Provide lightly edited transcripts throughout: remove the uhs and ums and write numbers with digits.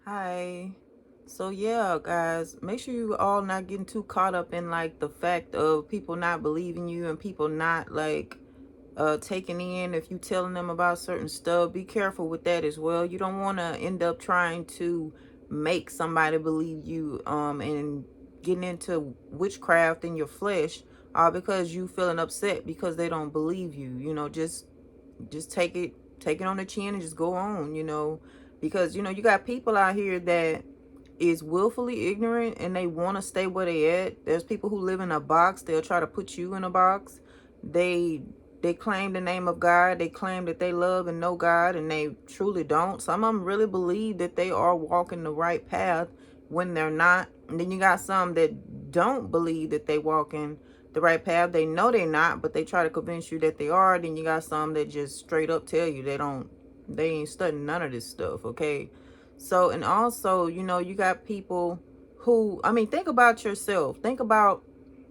Hi. So yeah, guys, make sure you all not getting too caught up in like the fact of people not believing you and people not like taking in if you telling them about certain stuff. Be careful with that as well. You don't want to end up trying to make somebody believe you and getting into witchcraft in your flesh because you feeling upset because they don't believe you. Just take it on the chin and just go on, because you got people out here that is willfully ignorant and they want to stay where they at. There's people who live in a box. They'll try to put you in a box. They claim the name of God. They claim that they love and know God, and they truly don't. Some of them really believe that they are walking the right path when they're not. And then you got some that don't believe that they walking the right path. They know they're not, but they try to convince you that they are. Then you got some that just straight up tell you they ain't studying none of this stuff, okay? So, and also, you got people who, I mean, think about yourself. Think about,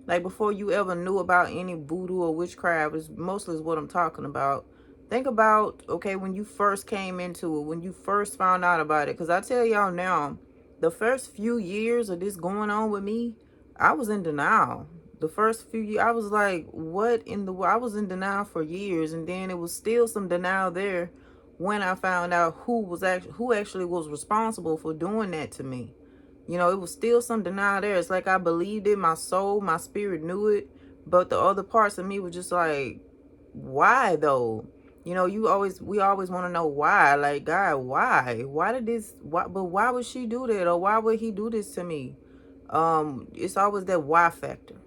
like, before you ever knew about any voodoo or witchcraft, is mostly is what I'm talking about. Think about, okay, when you first came into it, when you first found out about it. Because I tell y'all now, the first few years of this going on with me, I was in denial. The first few years, I was like, what in the world? I was in denial for years. And then it was still some denial there when I found out who actually was responsible for doing that to me. It was still some denial there. It's like I believed it, my soul, my spirit knew it, but the other parts of me were just like, why though? We always want to know why. Like, God, why? Why did this? Why? But why would she do that, or why would he do this to me? It's always that why factor.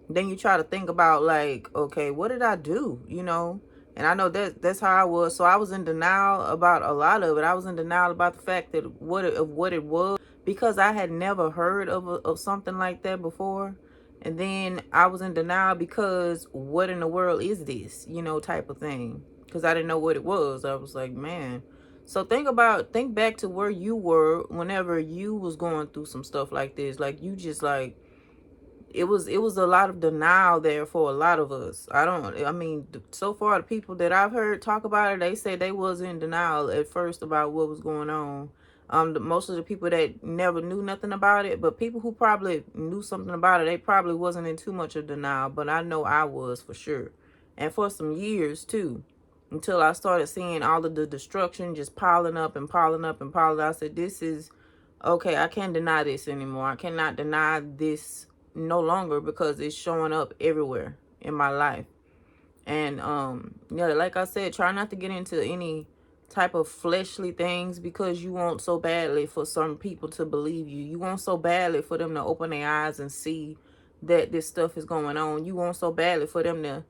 Then you try to think about, like, okay, what did I do? And I know that's how I was. So I was in denial about a lot of it. I was in denial about the fact that what it was, because I had never heard of something like that before. And then I was in denial because what in the world is this, type of thing, because I didn't know what it was. I was like, man. So think back to where you were whenever you was going through some stuff like this. Like, you just like, it was a lot of denial there for a lot of us. I mean, so far the people that I've heard talk about it, they say they was in denial at first about what was going on. Most of the people that never knew nothing about it, but people who probably knew something about it, they probably wasn't in too much of denial. But I know I was, for sure, and for some years too, until I started seeing all of the destruction just piling up and piling up and piling up. I said, this is okay. I can't deny this anymore. I cannot deny this no longer, because it's showing up everywhere in my life. And yeah, like I said, try not to get into any type of fleshly things, because you want so badly for some people to believe you. You want so badly for them to open their eyes and see that this stuff is going on. You want so badly for them to,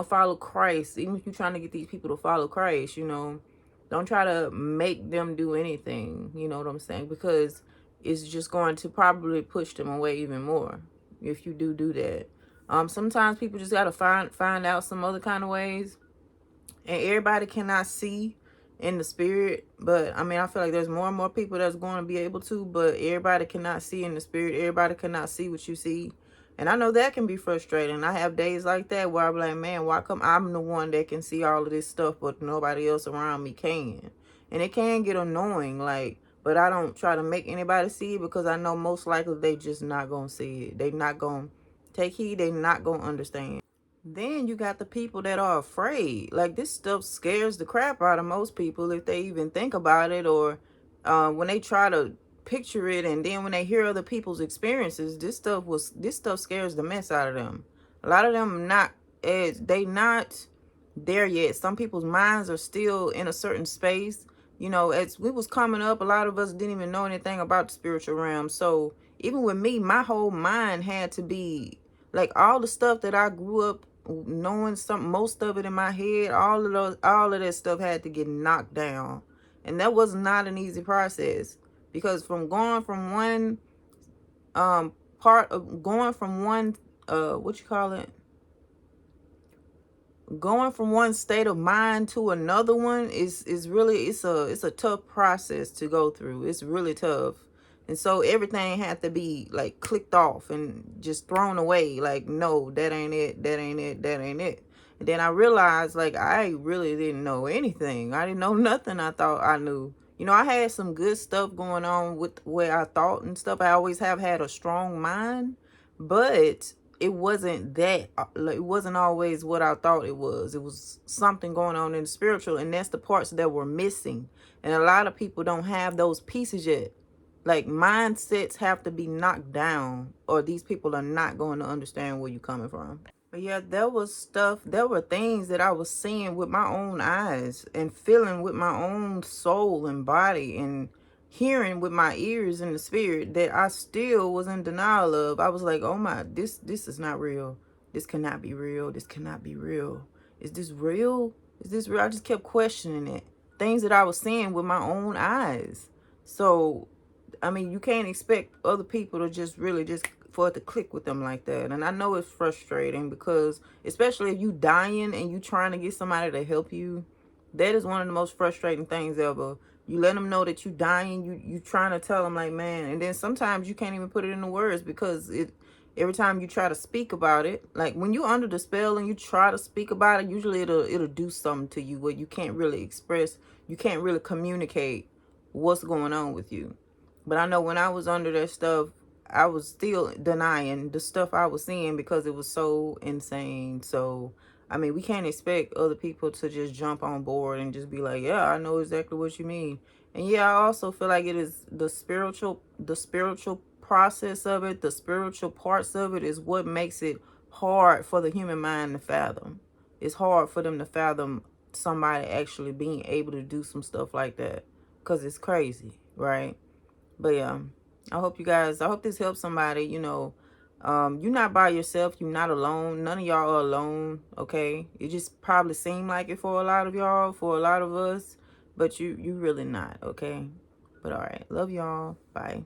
follow Christ. Even if you're trying to get these people to follow Christ, don't try to make them do anything, you know what I'm saying? Because it's just going to probably push them away even more if you do that. Sometimes people just gotta find out some other kind of ways, and everybody cannot see in the spirit. But I mean, I feel like there's more and more people that's going to be able to, but everybody cannot see in the spirit. Everybody cannot see what you see, and I know that can be frustrating. I have days like that where I'm like, man, why come I'm the one that can see all of this stuff, but nobody else around me can? And it can get annoying, like. But I don't try to make anybody see it, because I know most likely they just not gonna see it. They not gonna take heed. They not gonna understand. Then you got the people that are afraid. Like, this stuff scares the crap out of most people if they even think about it, or when they try to picture it, and then when they hear other people's experiences, this stuff scares the mess out of them. A lot of them not there yet. Some people's minds are still in a certain space. As we was coming up, a lot of us didn't even know anything about the spiritual realm. So even with me, my whole mind had to be like, all the stuff that I grew up knowing, most of it in my head, all of that stuff had to get knocked down. And that was not an easy process, because from going from one part of going from one what you call it going from one state of mind to another one is really, it's a tough process to go through. It's really tough. And so everything had to be like clicked off and just thrown away. Like, no, that ain't it, that ain't it, that ain't it. And then I realized, like, I really didn't know anything. I didn't know nothing I thought I knew. You know, I had some good stuff going on with where I thought and stuff. I always have had a strong mind, but it wasn't that. It wasn't always what I thought it was. It was something going on in the spiritual, and that's the parts that were missing. And a lot of people don't have those pieces yet. Like, mindsets have to be knocked down, or these people are not going to understand where you're coming from. But yeah, there were things that I was seeing with my own eyes and feeling with my own soul and body and hearing with my ears in the spirit that I still was in denial of. I was like, oh my, this is not real. This cannot be real. This cannot be real. Is this real? Is this real? I just kept questioning it. Things that I was seeing with my own eyes. So I mean, you can't expect other people to just really just for it to click with them like that. And I know it's frustrating because especially if you dying and you trying to get somebody to help you, that is one of the most frustrating things ever. You let them know that you dying, you trying to tell them like, man, and then sometimes you can't even put it into words because every time you try to speak about it, like when you're under the spell and you try to speak about it, usually it'll do something to you where you can't really express, you can't really communicate what's going on with you. But I know when I was under that stuff, I was still denying the stuff I was seeing because it was so insane. So, I mean, we can't expect other people to just jump on board and just be like, yeah, I know exactly what you mean. And yeah, I also feel like it is the spiritual process of it, the spiritual parts of it is what makes it hard for the human mind to fathom. It's hard for them to fathom somebody actually being able to do some stuff like that because it's crazy, right? But yeah, I hope this helps somebody. You know, you're not by yourself. You're not alone. None of y'all are alone. Okay. It just probably seemed like it for a lot of y'all, for a lot of us, but you really not. Okay. But all right. Love y'all. Bye.